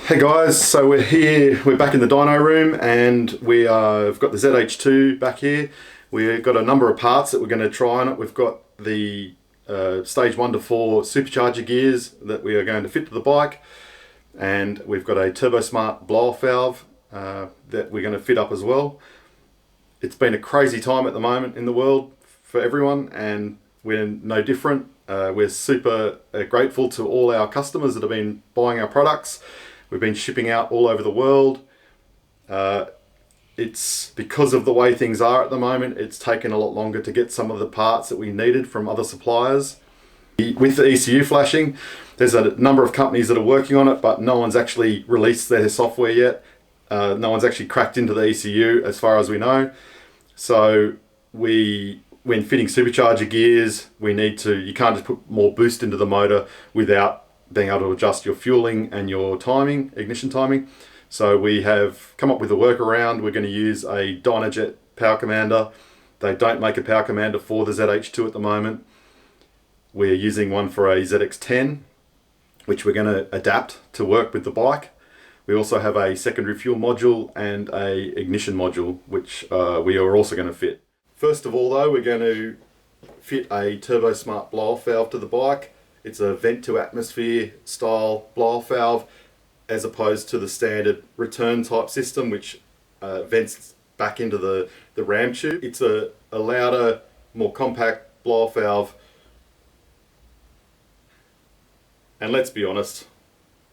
Hey guys, so we're back in the dyno room, and we've got the ZH2 back here. We've got a number of parts that we're going to try on it. We've got the stage 1 to 4 supercharger gears that we are going to fit to the bike, and we've got a Turbosmart block valve that we're going to fit up as well. It's been a crazy time at the moment in the world for everyone, and we're no different. We're super grateful to all our customers that have been buying our products. We've been shipping out all over the world. It's because of the way things are at the moment, it's taken a lot longer to get some of the parts that we needed from other suppliers. With the ECU flashing, there's a number of companies that are working on it, but no one's actually released their software yet. No one's actually cracked into the ECU as far as we know. So when fitting supercharger gears, you can't just put more boost into the motor without being able to adjust your fueling and your timing, ignition timing. So we have come up with a workaround. We're going to use a Dynojet Powercommander. They don't make a Powercommander for the ZH2 at the moment. We're using one for a ZX10, which we're going to adapt to work with the bike. We also have a secondary fuel module and a ignition module, which we are also going to fit. First of all though, we're going to fit a Turbosmart blow-off valve to the bike. It's a vent to atmosphere style blow-off valve, as opposed to the standard return type system, which vents back into the ram tube. It's a louder, more compact blow-off valve. And let's be honest,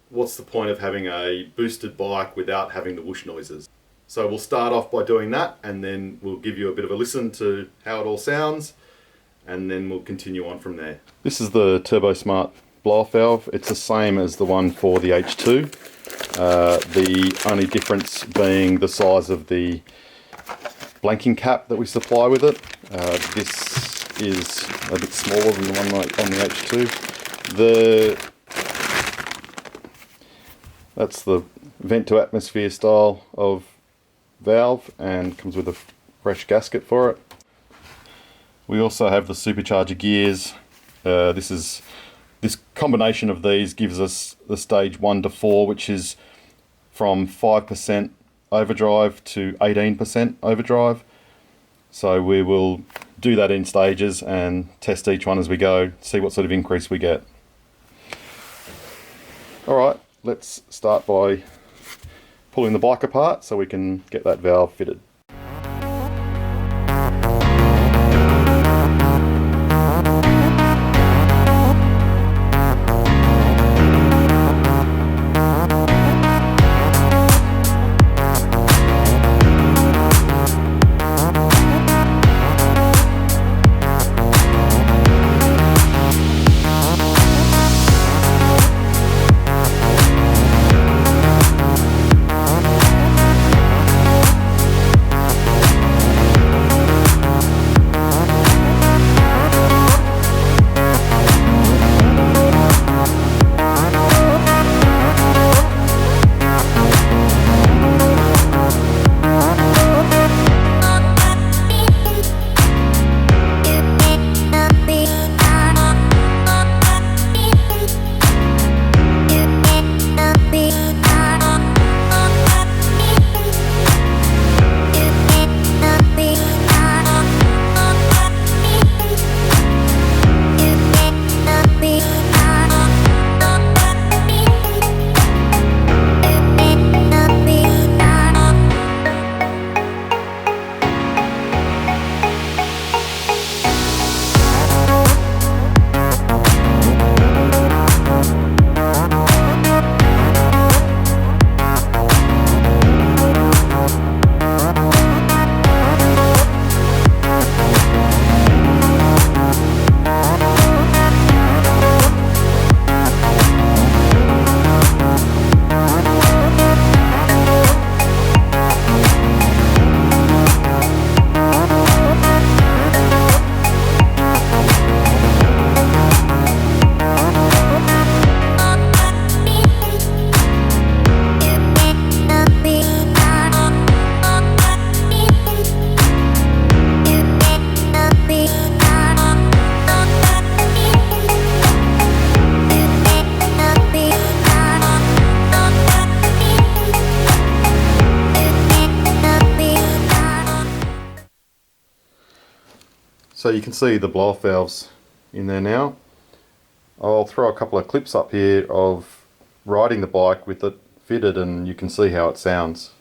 what's the point of having a boosted bike without having the whoosh noises? So we'll start off by doing that, and then we'll give you a bit of a listen to how it all sounds, and then we'll continue on from there. This is the Turbosmart blow-off valve. It's the same as the one for the H2. The only difference being the size of the blanking cap that we supply with it. This is a bit smaller than the one on the H2. That's the vent to atmosphere style of valve, and comes with a fresh gasket for it. We also have the supercharger gears. This combination of these gives us the stage 1 to 4, which is from 5% overdrive to 18% overdrive. So we will do that in stages and test each one as we go, see what sort of increase we get. Alright, let's start by pulling the bike apart so we can get that valve fitted. So you can see the blow-off valves in there now. I'll throw a couple of clips up here of riding the bike with it fitted, and you can see how it sounds.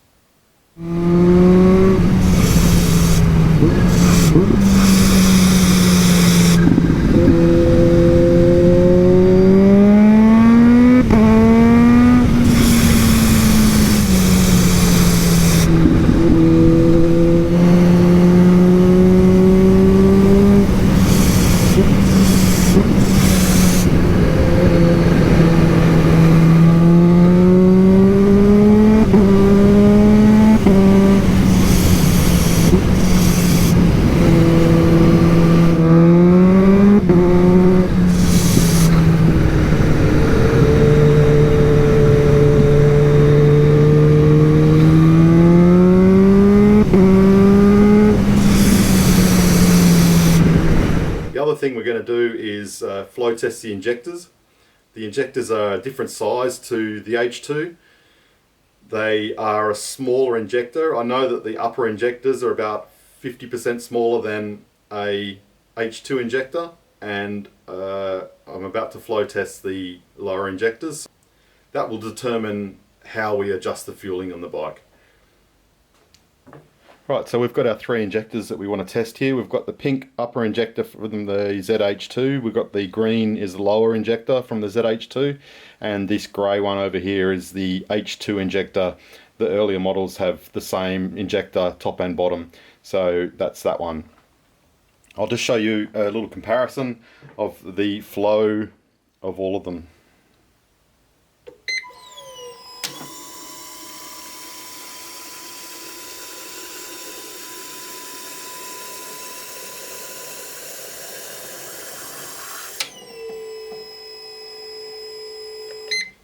Thing we're going to do is flow test the injectors. The injectors are a different size to the H2. They are a smaller injector. I know that the upper injectors are about 50% smaller than a H2 injector, and I'm about to flow test the lower injectors. That will determine how we adjust the fueling on the bike. Right, so we've got our 3 injectors that we want to test here. We've got the pink upper injector from the ZH2. We've got the green is the lower injector from the ZH2. And this grey one over here is the H2 injector. The earlier models have the same injector, top and bottom. So that's that one. I'll just show you a little comparison of the flow of all of them.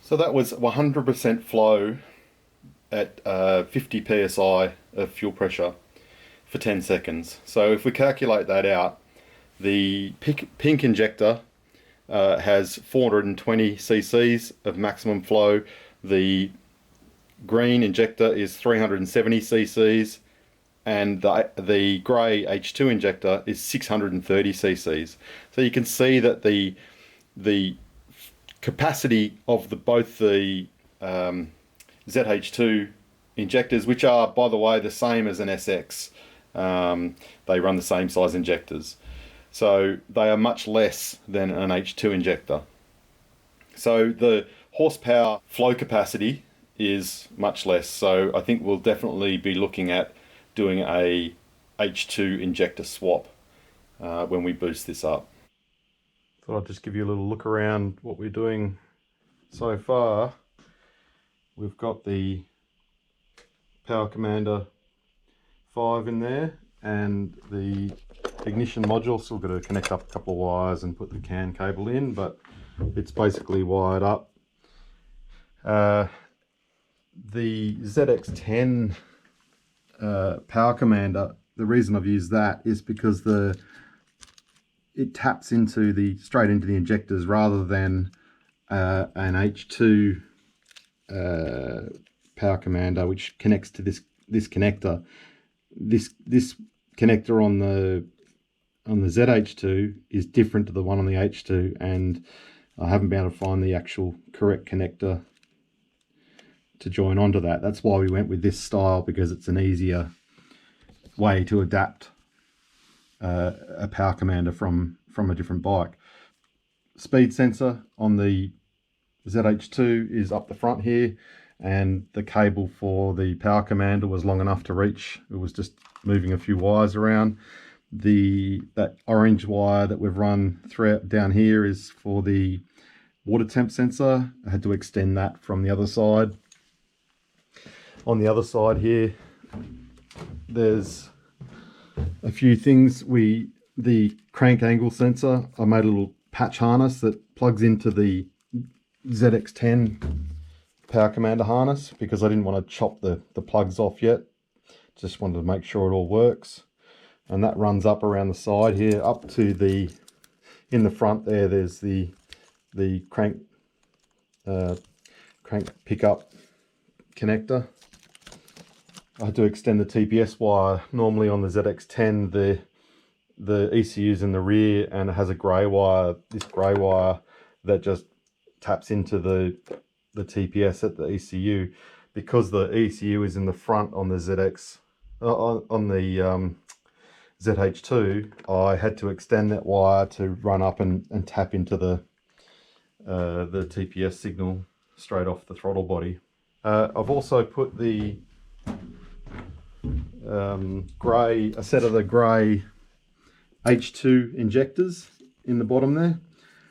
So that was 100% flow at 50 psi of fuel pressure for 10 seconds. So if we calculate that out, the pink injector has 420 cc's of maximum flow. The green injector is 370 cc's, and the grey H2 injector is 630 cc's. So you can see that the capacity of both the ZH2 injectors, which are, by the way, the same as an SX. They run the same size injectors. So they are much less than an H2 injector. So the horsepower flow capacity is much less. So I think we'll definitely be looking at doing a H2 injector swap when we boost this up. Thought I'd just give you a little look around what we're doing so far. We've got the Powercommander 5 in there, and the ignition module. Still got to connect up a couple of wires and put the CAN cable in, but it's basically wired up. The ZX10 Powercommander, the reason I've used that is because it taps into straight into the injectors rather than an H2 Powercommander, which connects to this connector. This connector on the ZH2 is different to the one on the H2, and I haven't been able to find the actual correct connector to join onto that. That's why we went with this style, because it's an easier way to adapt a Powercommander from a different bike. Speed sensor on the ZH2 is up the front here, and the cable for the Powercommander was long enough to reach. It was just moving a few wires around. That orange wire that we've run throughout down here is for the water temp sensor. I had to extend that from the other side. On the other side here, there's a few things. The crank angle sensor, I made a little patch harness that plugs into the ZX10 Powercommander harness, because I didn't want to chop the plugs off yet. Just wanted to make sure it all works. And that runs up around the side here, up to in the front there's the crank pickup connector. I had to extend the TPS wire. Normally on the ZX10, the ECU's in the rear, and it has a grey wire, this grey wire that just taps into the TPS at the ECU. Because the ECU is in the front on the ZX, on the ZH2, I had to extend that wire to run up and tap into the TPS signal straight off the throttle body. I've also put the a set of the grey H2 injectors in the bottom there.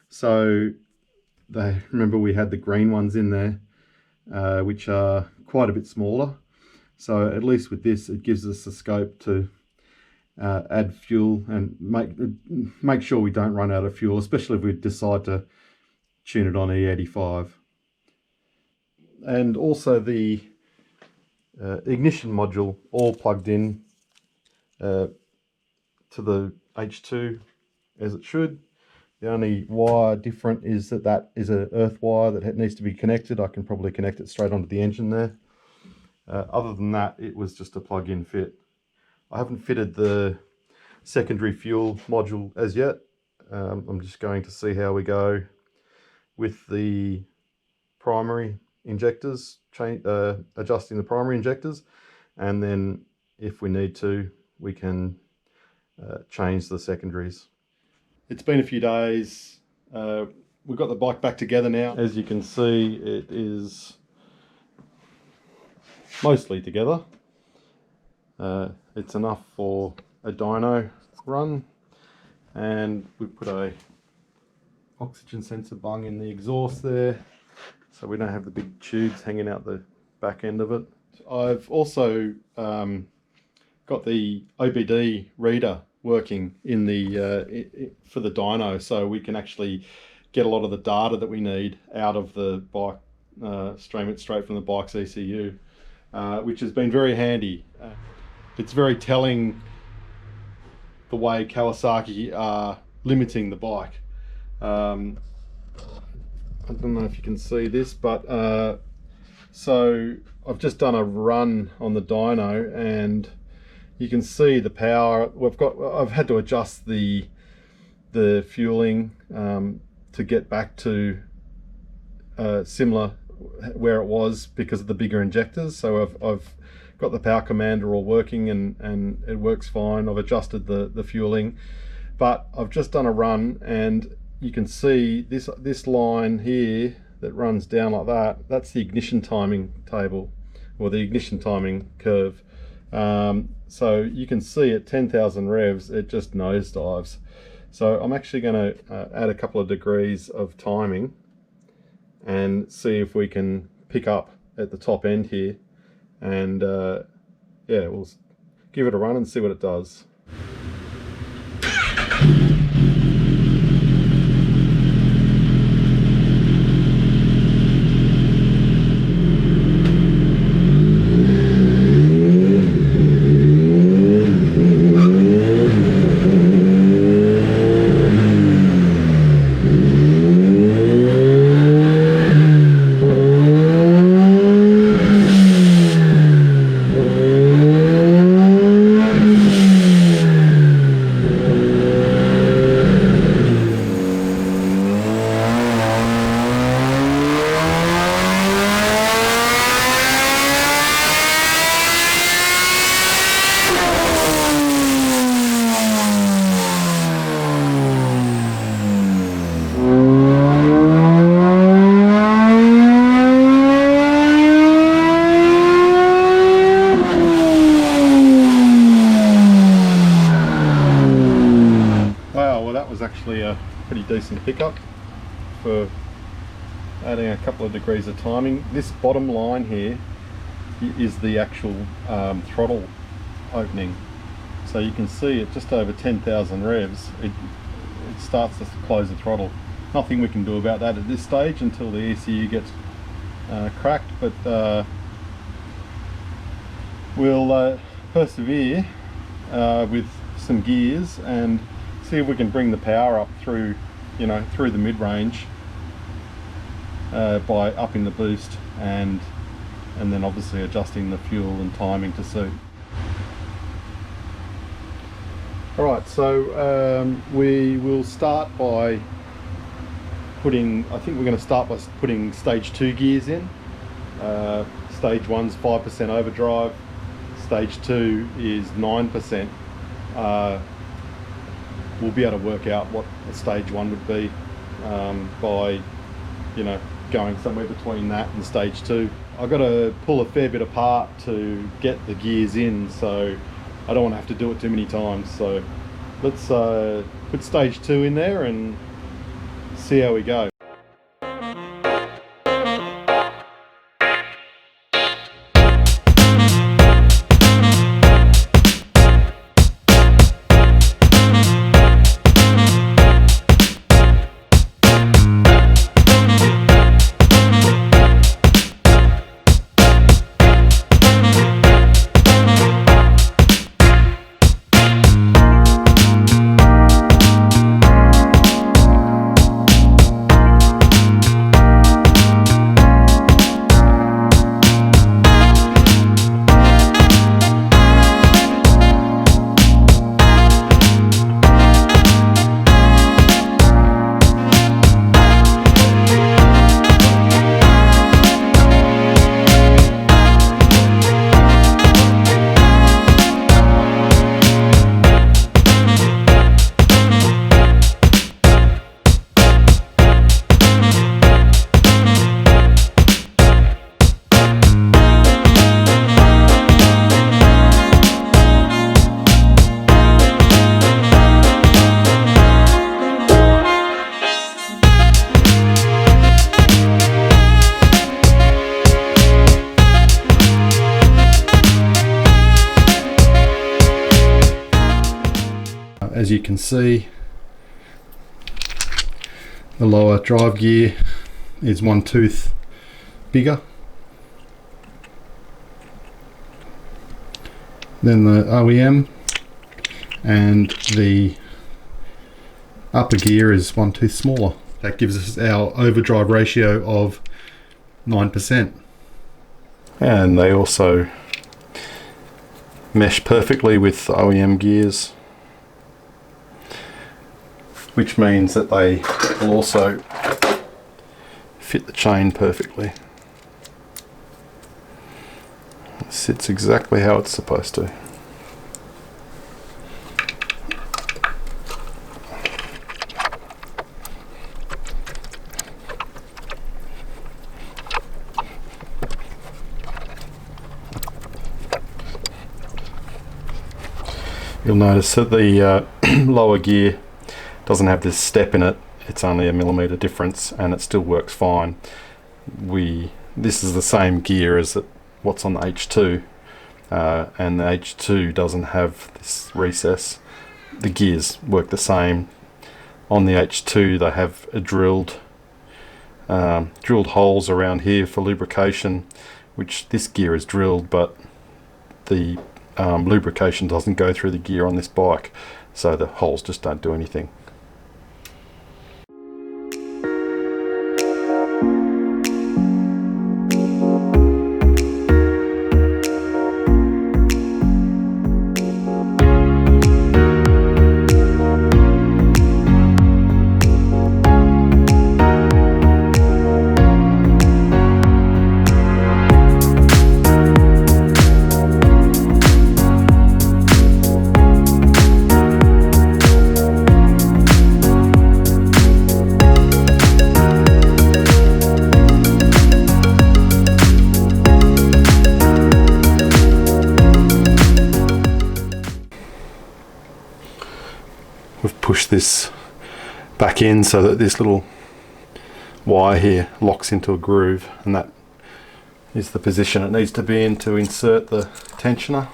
So remember we had the green ones in there, which are quite a bit smaller. So at least with this, it gives us the scope to add fuel and make sure we don't run out of fuel, especially if we decide to tune it on E85. And also the ignition module all plugged in to the H2 as it should. The only wire different is that is an earth wire that needs to be connected. I can probably connect it straight onto the engine there. Other than that, it was just a plug-in fit. I haven't fitted the secondary fuel module as yet. I'm just going to see how we go with the primary injectors, adjusting the primary injectors, and then if we need to, we can change the secondaries. It's been a few days. We've got the bike back together now. As you can see, it is mostly together. It's enough for a dyno run, and we put a oxygen sensor bung in the exhaust there, so we don't have the big tubes hanging out the back end of it. I've also got the OBD reader working in the for the dyno, so we can actually get a lot of the data that we need out of the bike, stream it straight from the bike's ECU, which has been very handy. It's very telling the way Kawasaki are limiting the bike. I don't know if you can see this, but so I've just done a run on the dyno, and you can see the power. I've had to adjust the fueling to get back to similar where it was because of the bigger injectors. So I've got the Powercommander all working, and it works fine. I've adjusted the fueling, but I've just done a run, and you can see this line here that runs down like that. That's the ignition timing table, or the ignition timing curve. So you can see at 10,000 revs, it just nosedives. So I'm actually going to add a couple of degrees of timing and see if we can pick up at the top end here. And yeah, we'll give it a run and see what it does. Actually a pretty decent pickup for adding a couple of degrees of timing. This bottom line here is the actual throttle opening, so you can see at just over 10,000 revs it starts to close the throttle. Nothing we can do about that at this stage until the ECU gets cracked, but we'll persevere with some gears and see if we can bring the power up through, through the mid-range by upping the boost and then obviously adjusting the fuel and timing to suit. Alright, so we will start by putting, I think we're going to start by putting stage 2 gears in. Stage 1's 5% overdrive, stage 2 is 9%. We'll be able to work out what a stage 1 would be by, you know, going somewhere between that and stage 2. I've got to pull a fair bit apart to get the gears in, so I don't want to have to do it too many times. So let's put stage 2 in there and see how we go. As you can see, the lower drive gear is 1 tooth bigger than the OEM, and the upper gear is 1 tooth smaller. That gives us our overdrive ratio of 9%. And they also mesh perfectly with OEM gears, which means that they will also fit the chain perfectly. It sits exactly how it's supposed to. You'll notice that the lower gear doesn't have this step in it. It's only a millimetre difference and it still works fine. This is the same gear as what's on the H2, and the H2 doesn't have this recess. The gears work the same. On the H2 they have a drilled holes around here for lubrication, which this gear is drilled, but the lubrication doesn't go through the gear on this bike, so the holes just don't do anything. We've pushed this back in so that this little wire here locks into a groove, and that is the position it needs to be in to insert the tensioner.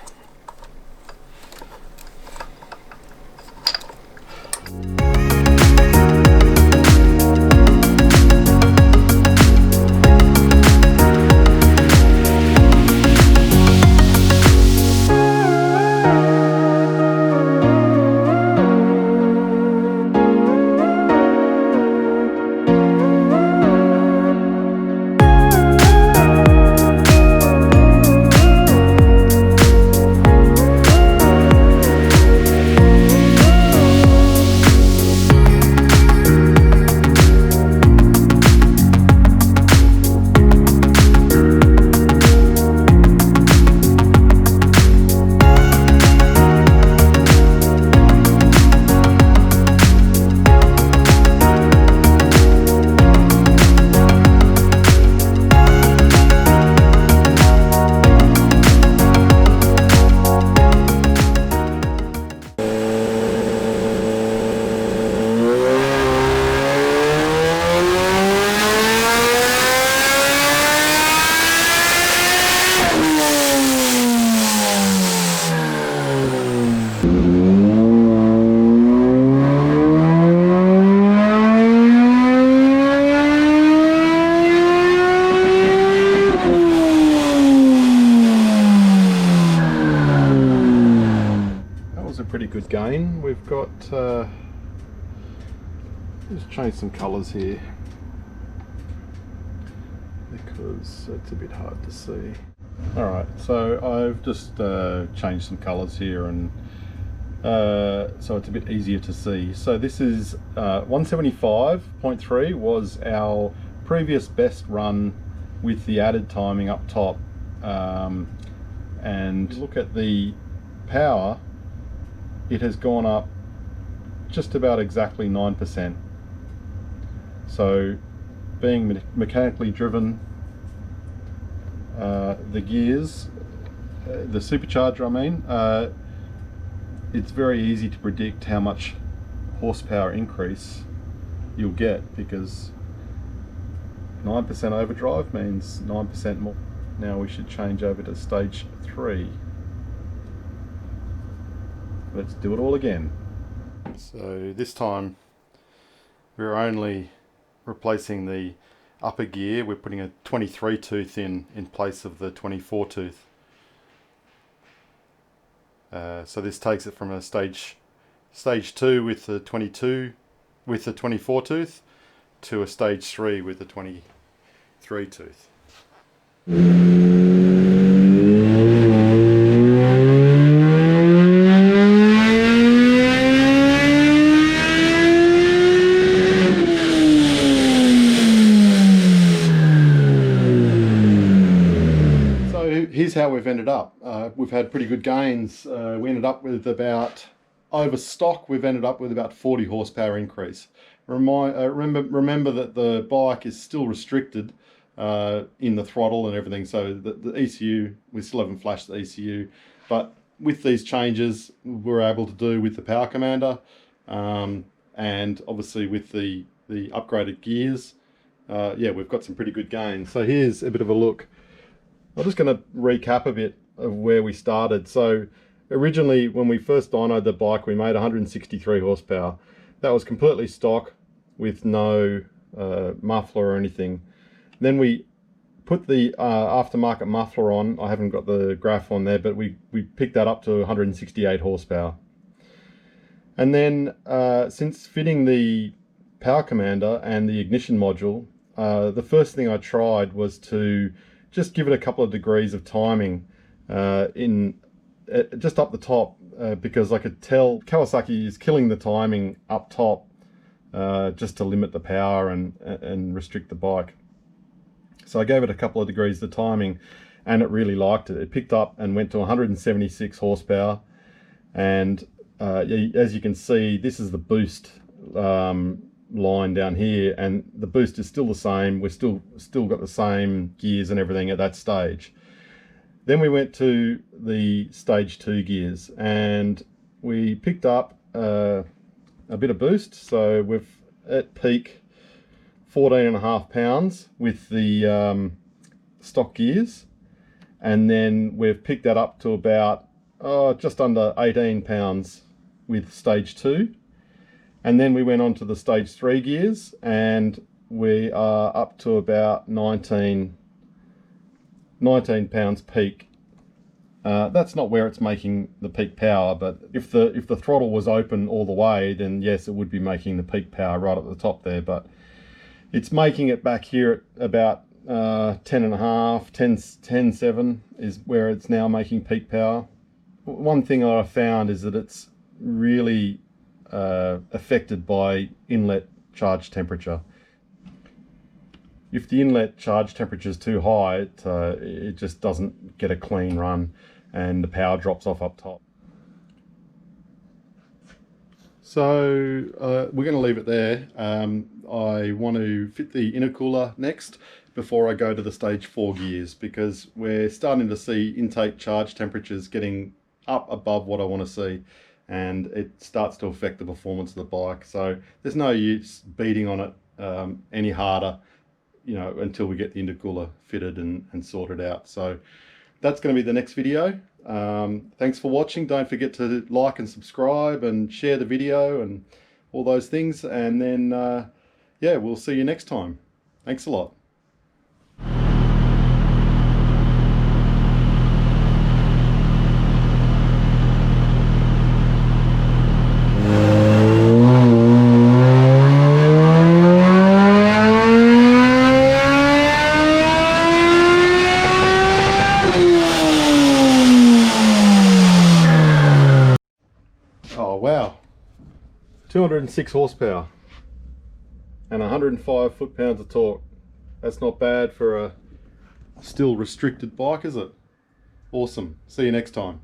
pretty good gain. We've got, just change some colours here because it's a bit hard to see. Alright, so I've just changed some colours here, and so it's a bit easier to see. So this is 175.3 was our previous best run with the added timing up top, and look at the power, it has gone up just about exactly 9%. So being mechanically driven, the gears, the supercharger I mean, it's very easy to predict how much horsepower increase you'll get, because 9% overdrive means 9% more. Now we should change over to stage 3. Let's do it all again. So this time we're only replacing the upper gear. We're putting a 23 tooth in place of the 24 tooth. So this takes it from a stage 2 with the 22 with the 24 tooth to a stage 3 with the 23 tooth. Here's how we've ended up. We've had pretty good gains. We ended up with about, over stock, we've ended up with about 40 horsepower increase. Remember that the bike is still restricted in the throttle and everything, so the ECU, we still haven't flashed the ECU, but with these changes we're able to do with the Powercommander, and obviously with the upgraded gears, yeah, we've got some pretty good gains. So here's a bit of a look. I'm just going to recap a bit of where we started. So originally when we first dynoed the bike, we made 163 horsepower. That was completely stock with no muffler or anything. Then we put the aftermarket muffler on. I haven't got the graph on there, but we picked that up to 168 horsepower. And then since fitting the Powercommander and the ignition module, the first thing I tried was to just give it a couple of degrees of timing just up the top, because I could tell Kawasaki is killing the timing up top just to limit the power and restrict the bike. So I gave it a couple of degrees of timing, and it really liked it. It picked up and went to 176 horsepower, and as you can see, this is the boost line down here, and the boost is still the same. We're still got the same gears and everything at that stage. Then we went to the stage 2 gears, and we picked up a bit of boost. So we've at peak 14.5 pounds with the stock gears, and then we've picked that up to about just under 18 pounds with stage 2. And then we went on to the stage 3 gears, and we are up to about 19 pounds peak. That's not where it's making the peak power, but if the throttle was open all the way, then yes, it would be making the peak power right at the top there. But it's making it back here at about 10.5, 10.7 is where it's now making peak power. One thing that I found is that it's really affected by inlet charge temperature. If the inlet charge temperature is too high, it just doesn't get a clean run, and the power drops off up top. So we're going to leave it there. I want to fit the intercooler next before I go to the stage 4 gears, because we're starting to see intake charge temperatures getting up above what I want to see, and it starts to affect the performance of the bike. So there's no use beating on it any harder, you know, until we get the intercooler fitted and sorted out. So that's going to be the next video. Thanks for watching. Don't forget to like and subscribe and share the video and all those things, and then yeah, we'll see you next time. Thanks a lot. wow, 206 horsepower and 105 foot-pounds of torque. That's not bad for a still restricted bike, is it? Awesome. See you next time.